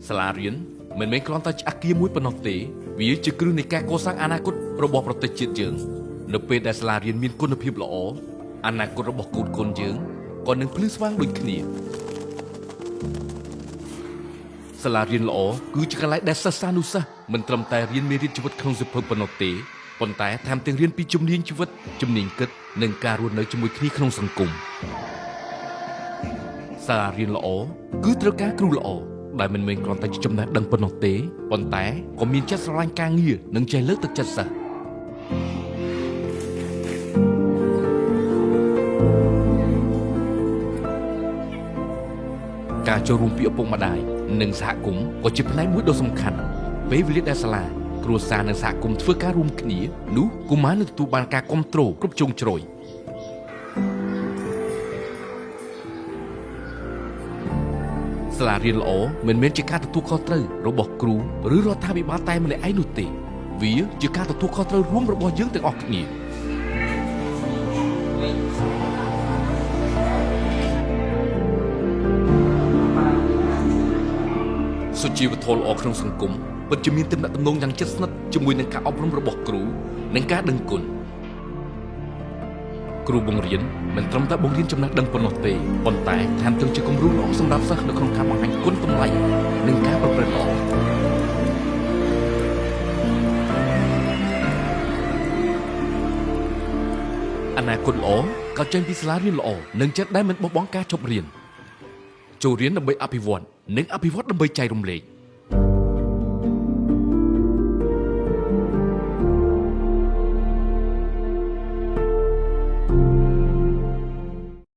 សាលារៀនមិនមែនគ្រាន់តែជាអគារមួយប៉ុណ្ណោះទេវាជាគ្រឹះនៃការកសាងអនាគតរបស់ប្រទេសជាតិយើងនៅពេលដែលសាលារៀនមានគុណភាពល្អអនាគតរបស់កូនយើងក៏នឹងភ្លឺស្វាងដូចគ្នាសាលារៀនល្អគឺជាកន្លែងដែលសិស្សានុសិស្សមិនត្រឹមតែរៀនមេរៀនជីវិតក្នុងសៀវភៅប៉ុណ្ណោះទេប៉ុន្តែថែមទាំងរៀនពីជំនាញជីវិតជំនាញគិតនិងការរស់នៅជាមួយគ្នាក្នុងសង្គមសាលារៀនល្អគឺត្រូវការគ្រូល្អដែលមិនមែនគ្រាន់តែជាចំណេះដឹងប៉ុណ្ណោះទេប៉ុន្តែក៏មានចិត្តស្រឡាញ់ការងារនិងចេះលើកទឹកចិត្តសិស្សការចូលរួមពីឪពុកម្ដាយនិងសហគមន៍ក៏ជាផ្នែកមួយដ៏សំខាន់ពេលវេលាដែលសាលាគ្រួសារនិងសហគមន៍ធ្វើការរួមគ្នានោះកុមារនឹងទទួលបានការគាំទ្រគ្រប់ជ្រុងជ្រោយសាលារៀនល្អមិនមែនជាការទទួលខុសត្រូវរបស់គ្រូឬរដ្ឋាភិបាលតែម្នាក់ឯងនោះទេវាជាការទទួលខុសត្រូវរួមរបស់យើងទាំងអស់គ្នាសុជីវធម៌ល្អក្នុងសង្គមពិតជាមានទំនាក់ទំនងយ៉ាងជិតស្និទ្ធជាមួយនឹងការអប់រំរបស់គ្រូនិងការដឹងគុណគ្រូបង្រៀនមិនត្រឹមតែបង្រៀនចំណេះដឹងប៉ុណ្ណោះទេប៉ុន្តែថែមទាំងជាគំរូល្អសម្រាប់សិស្សនៅក្នុងការបង្ហាញគុណតម្លៃនិងការប្រព្រឹត្តល្អអនាគតល្អក៏ចេញពីសាលារៀនល្អនិងចិត្តដែលមិនបោះបង់ការឈប់រៀនចូលរៀនដើម្បីអភិវឌ្ឍនិងអភិវឌ្ឍដើម្បីចែករំលែក